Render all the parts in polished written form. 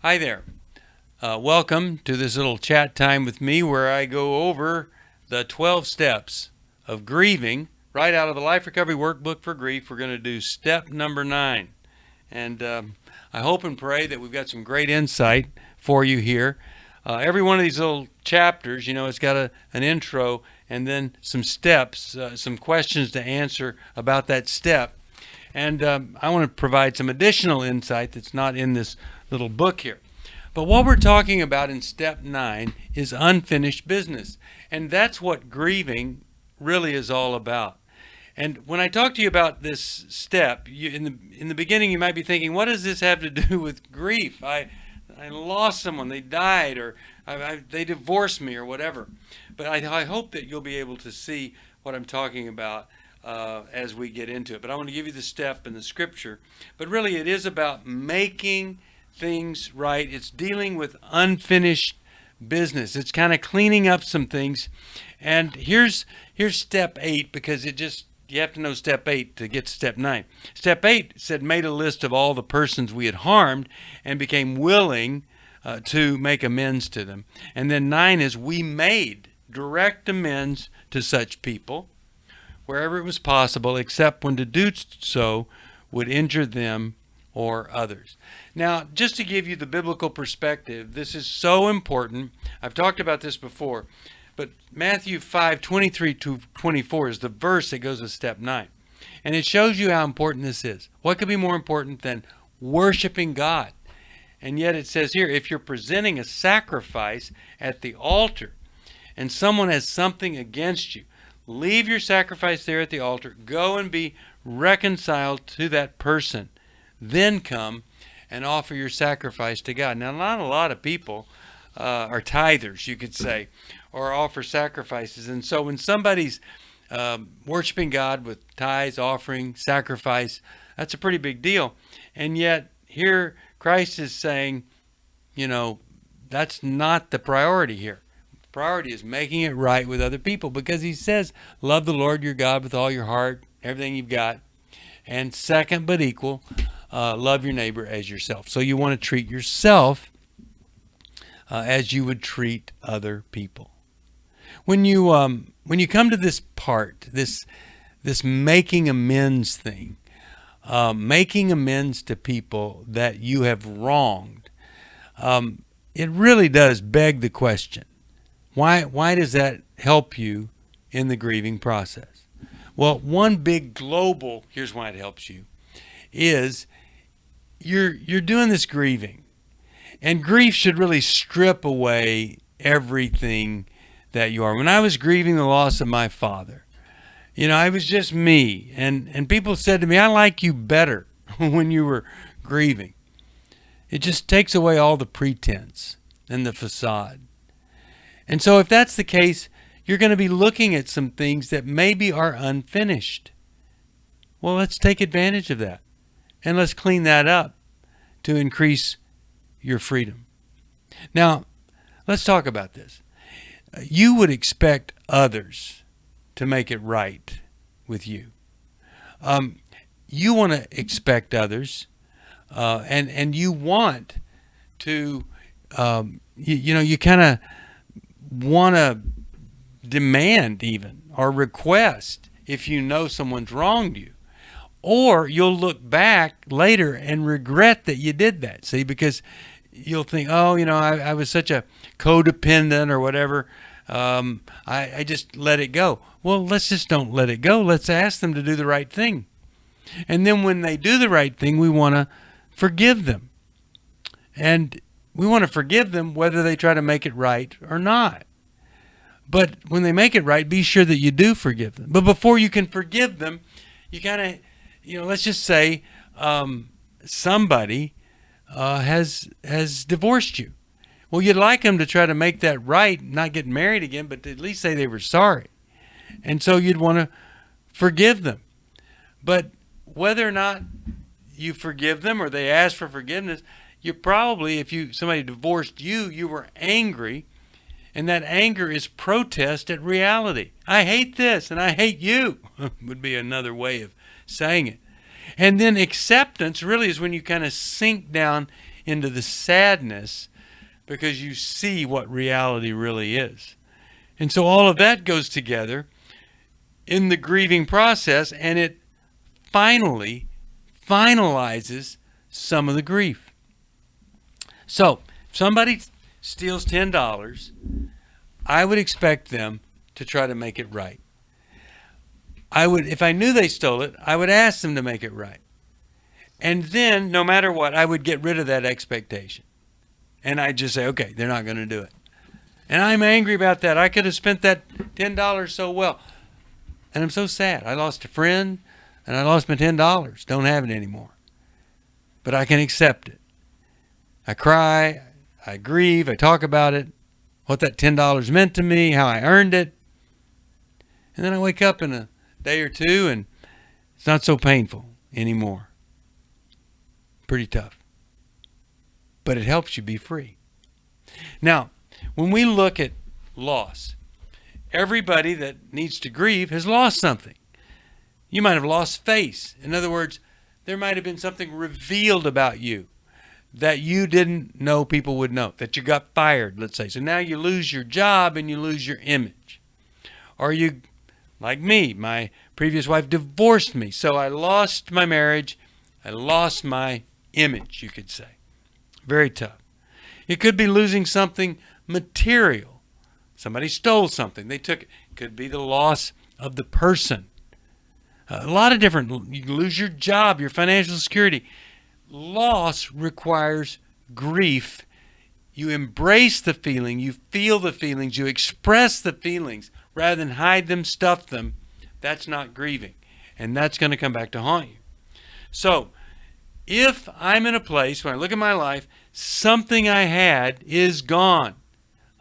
Hi there. Welcome to this little chat time with me where I go over the 12 steps of grieving right out of the Life Recovery Workbook for Grief. We're going to do step number 9. And I hope and pray that we've got some great insight for you here. Every one of these little chapters, it's got an intro and then some steps, some questions to answer about that step. And I want to provide some additional insight that's not in this little book here. But what we're talking about in step 9 is unfinished business. And that's what grieving really is all about. And when I talk to you about this step, in the beginning you might be thinking, what does this have to do with grief? I lost someone, they died, or they divorced me, or whatever. But I hope that you'll be able to see what I'm talking about as we get into it. But I want to give you the step in the scripture. But really it is about making things right. It's dealing with unfinished business. It's kind of cleaning up some things. And here's step 8, because you have to know step 8 to get to step 9. Step 8 said, made a list of all the persons we had harmed and became willing to make amends to them. And then 9 is, we made direct amends to such people wherever it was possible, except when to do so would injure them or others. Now, just to give you the biblical perspective, this is so important. I've talked about this before, but Matthew 5:23-24 is the verse that goes with step 9. And it shows you how important this is. What could be more important than worshiping God? And yet it says here, if you're presenting a sacrifice at the altar and someone has something against you, leave your sacrifice there at the altar, go and be reconciled to that person. Then come and offer your sacrifice to God. Now, not a lot of people are tithers, you could say, or offer sacrifices. And so when somebody's worshiping God with tithes, offering, sacrifice, that's a pretty big deal. And yet here Christ is saying, that's not the priority here. The priority is making it right with other people, because he says, love the Lord your God with all your heart, everything you've got. And second but equal, love your neighbor as yourself. So you want to treat yourself as you would treat other people. When you come to this part, this making amends thing, making amends to people that you have wronged, it really does beg the question, why does that help you in the grieving process? Well, one big global, here's why it helps you, is you're doing this grieving. And grief should really strip away everything that you are. When I was grieving the loss of my father, I was just me. And people said to me, I like you better when you were grieving. It just takes away all the pretense and the facade. And so if that's the case, you're going to be looking at some things that maybe are unfinished. Well, let's take advantage of that. And let's clean that up to increase your freedom. Now, let's talk about this. You would expect others to make it right with you. You want to expect others, and you want to, you kind of want to demand even or request if you know someone's wronged you. Or you'll look back later and regret that you did that. See, because you'll think, I was such a codependent or whatever. I just let it go. Well, let's just don't let it go. Let's ask them to do the right thing. And then when they do the right thing, we want to forgive them. And we want to forgive them whether they try to make it right or not. But when they make it right, be sure that you do forgive them. But before you can forgive them, you kind of, let's just say somebody has divorced you. Well, you'd like them to try to make that right, not get married again, but at least say they were sorry. And so you'd want to forgive them. But whether or not you forgive them or they ask for forgiveness, you probably, if somebody divorced you, you were angry. And that anger is protest at reality. I hate this and I hate you would be another way of saying it. And then acceptance really is when you kind of sink down into the sadness because you see what reality really is. And so all of that goes together in the grieving process, and it finalizes some of the grief. So if somebody steals $10, I would expect them to try to make it right. If I knew they stole it, I would ask them to make it right. And then, no matter what, I would get rid of that expectation. And I'd just say, okay, they're not going to do it. And I'm angry about that. I could have spent that $10 so well. And I'm so sad. I lost a friend, and I lost my $10. Don't have it anymore. But I can accept it. I cry, I grieve, I talk about it, what that $10 meant to me, how I earned it. And then I wake up in a day or two, and it's not so painful anymore. Pretty tough. But it helps you be free. Now, when we look at loss, everybody that needs to grieve has lost something. You might have lost face. In other words, there might have been something revealed about you that you didn't know people would know, that you got fired, let's say. So now you lose your job and you lose your image. Or you, like me, my previous wife divorced me, so I lost my marriage, I lost my image, you could say. Very tough. It could be losing something material. Somebody stole something, they took it. It could be the loss of the person. A lot of different, you lose your job, your financial security. Loss requires grief. You embrace the feeling, you feel the feelings, you express the feelings rather than hide them, stuff them. That's not grieving. And that's going to come back to haunt you. So, if I'm in a place when I look at my life, something I had is gone,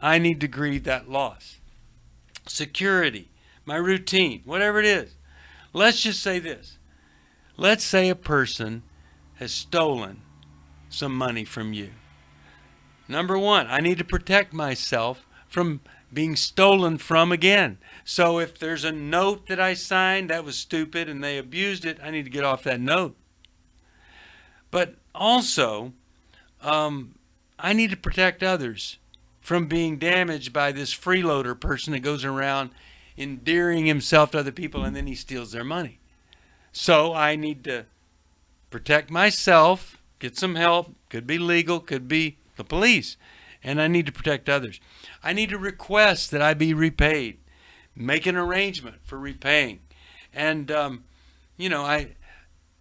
I need to grieve that loss. Security, my routine, whatever it is. Let's just say this. Let's say a person has stolen some money from you. Number one, I need to protect myself from being stolen from again. So if there's a note that I signed that was stupid and they abused it, I need to get off that note. But also, I need to protect others from being damaged by this freeloader person that goes around endearing himself to other people and then he steals their money. So I need to protect myself, get some help, could be legal, could be the police, and I need to protect others. I need to request that I be repaid, make an arrangement for repaying. And,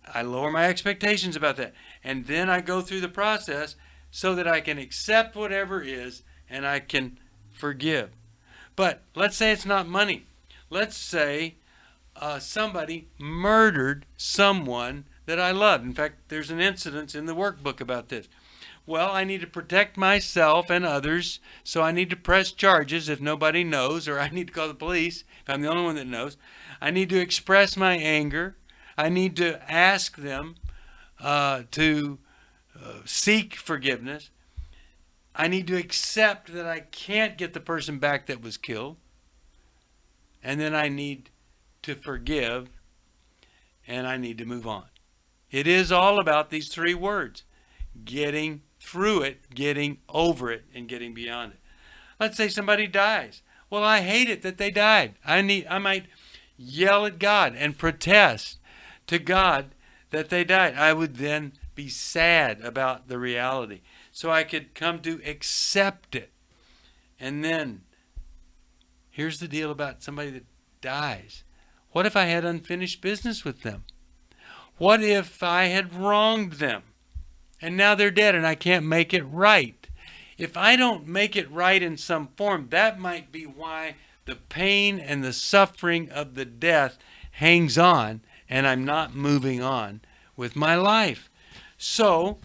I lower my expectations about that. And then I go through the process so that I can accept whatever is and I can forgive. But let's say it's not money. Let's say somebody murdered someone that I loved. In fact, there's an incident in the workbook about this. Well, I need to protect myself and others, so I need to press charges if nobody knows, or I need to call the police if I'm the only one that knows. I need to express my anger. I need to ask them to seek forgiveness. I need to accept that I can't get the person back that was killed. And then I need to forgive, and I need to move on. It is all about these three words: getting through it, getting over it, and getting beyond it. Let's say somebody dies. Well, I hate it that they died. I might yell at God and protest to God that they died. I would then be sad about the reality. So I could come to accept it. And then, here's the deal about somebody that dies. What if I had unfinished business with them? What if I had wronged them? And now they're dead and I can't make it right. If I don't make it right in some form, that might be why the pain and the suffering of the death hangs on and I'm not moving on with my life. So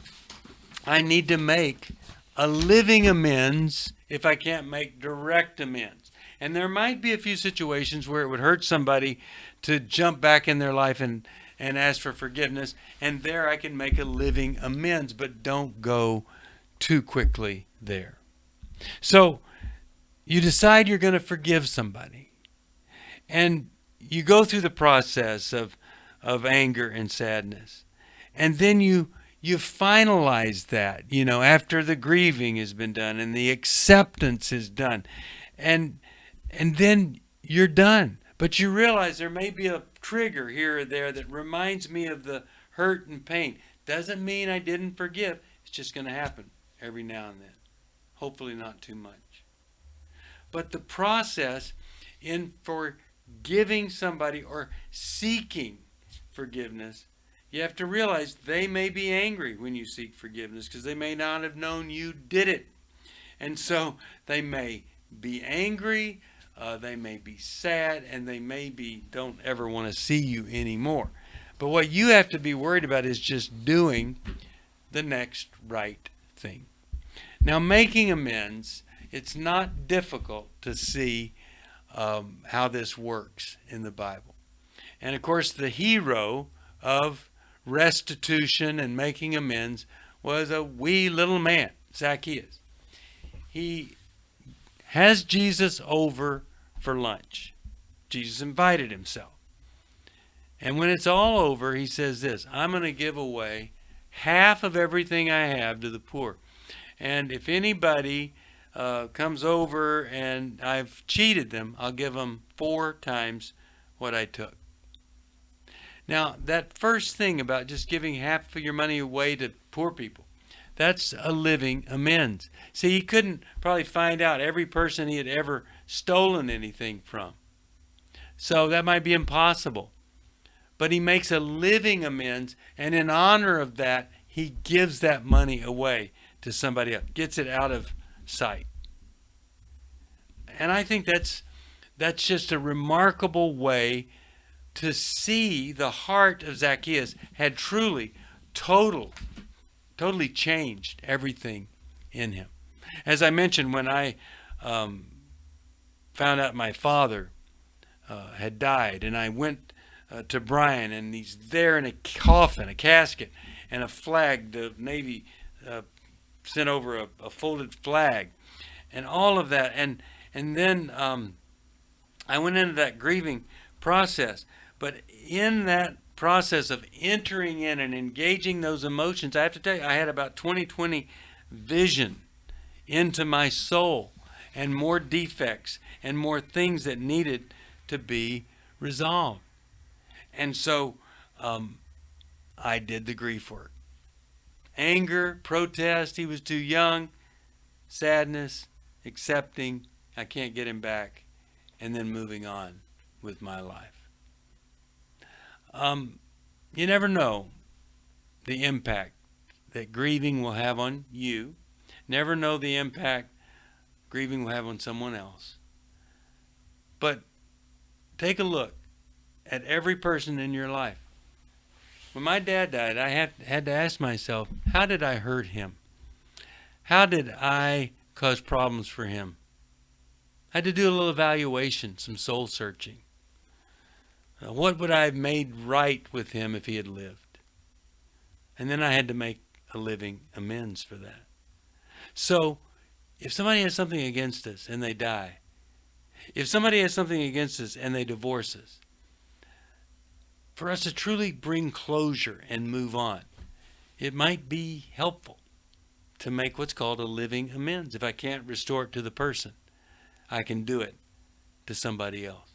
I need to make a living amends if I can't make direct amends. And there might be a few situations where it would hurt somebody to jump back in their life and ask for forgiveness. And there I can make a living amends, but don't go too quickly there. So you decide you're going to forgive somebody. And you go through the process of anger and sadness. And then you you finalize that, after the grieving has been done and the acceptance is done. And then you're done. But you realize there may be a trigger here or there that reminds me of the hurt and pain. Doesn't mean I didn't forgive. It's just going to happen every now and then. Hopefully not too much. But the process in forgiving somebody or seeking forgiveness, you have to realize they may be angry when you seek forgiveness because they may not have known you did it. And so they may be angry, they may be sad, and they maybe don't ever want to see you anymore. But what you have to be worried about is just doing the next right thing. Now, making amends, it's not difficult to see how this works in the Bible. And of course, the hero of restitution and making amends was a wee little man, Zacchaeus. He has Jesus over for lunch. Jesus invited himself. And when it's all over, he says this, I'm going to give away half of everything I have to the poor. And if anybody comes over and I've cheated them, I'll give them 4 times what I took. Now, that first thing about just giving half of your money away to poor people, that's a living amends. See, he couldn't probably find out every person he had ever stolen anything from. So that might be impossible. But he makes a living amends, and in honor of that, he gives that money away to somebody else, gets it out of sight. And I think that's just a remarkable way to see the heart of Zacchaeus had truly, totally changed everything in him. As I mentioned, when I found out my father had died, and I went to Brian, and he's there in a coffin, a casket, and a flag, the Navy sent over a folded flag, and all of that, and then I went into that grieving process. But in that process of entering in and engaging those emotions, I have to tell you, I had about 20/20 vision into my soul, and more defects and more things that needed to be resolved. And so I did the grief work. Anger, protest, he was too young, sadness, accepting, I can't get him back, and then moving on with my life. You never know the impact that grieving will have on you. Never know the impact grieving will have on someone else. But take a look at every person in your life. When my dad died, I had to ask myself, how did I hurt him? How did I cause problems for him? I had to do a little evaluation, some soul searching. What would I have made right with him if he had lived? And then I had to make a living amends for that. So, if somebody has something against us and they die, if somebody has something against us and they divorce us, for us to truly bring closure and move on, it might be helpful to make what's called a living amends. If I can't restore it to the person, I can do it to somebody else.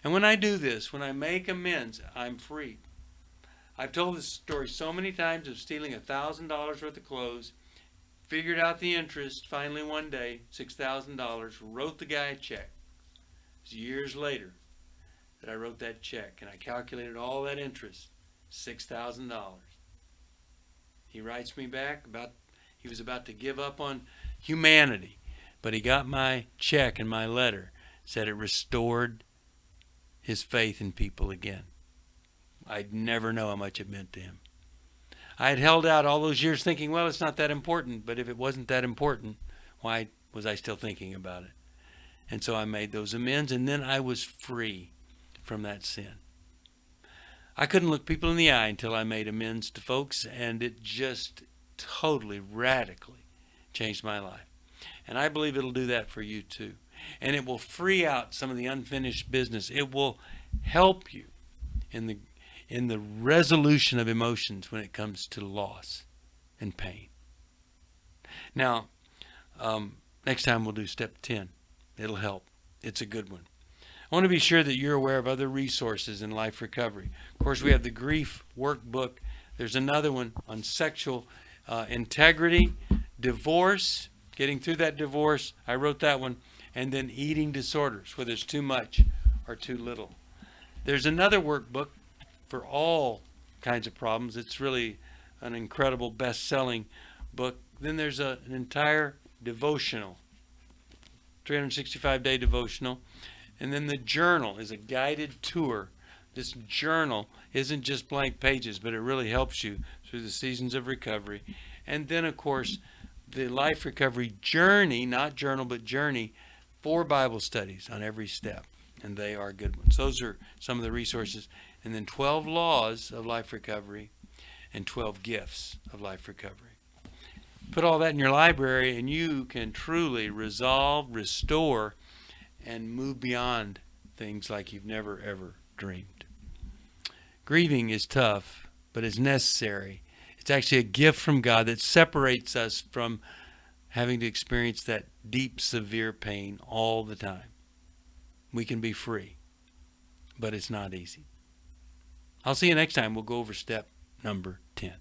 And when I do this, when I make amends, I'm free. I've told this story so many times of stealing $1,000 worth of clothes, figured out the interest, finally one day, $6,000, wrote the guy a check. It was years later that I wrote that check, and I calculated all that interest, $6,000. He writes me back he was about to give up on humanity, but he got my check and my letter, said it restored his faith in people again. I'd never know how much it meant to him. I had held out all those years thinking, well, it's not that important, but if it wasn't that important, why was I still thinking about it? And so I made those amends, and then I was free from that sin. I couldn't look people in the eye until I made amends to folks, and it just totally, radically changed my life. And I believe it'll do that for you too. And it will free out some of the unfinished business. It will help you in in the resolution of emotions when it comes to loss and pain. Now, next time we'll do step 10. It'll help. It's a good one. I want to be sure that you're aware of other resources in life recovery. Of course, we have the grief workbook. There's another one on sexual integrity, divorce, getting through that divorce. I wrote that one. And then eating disorders, whether it's too much or too little. There's another workbook for all kinds of problems. It's really an incredible best-selling book. Then there's an entire devotional, 365-day devotional. And then the journal is a guided tour. This journal isn't just blank pages, but it really helps you through the seasons of recovery. And then, of course, the life recovery journey, not journal, but journey, 4 Bible studies on every step, and they are good ones. Those are some of the resources. And then 12 laws of life recovery and 12 gifts of life recovery. Put all that in your library, and you can truly resolve, restore, and move beyond things like you've never, ever dreamed. Grieving is tough, but it's necessary. It's actually a gift from God that separates us from having to experience that deep, severe pain all the time. We can be free, but it's not easy. I'll see you next time. We'll go over step number 10.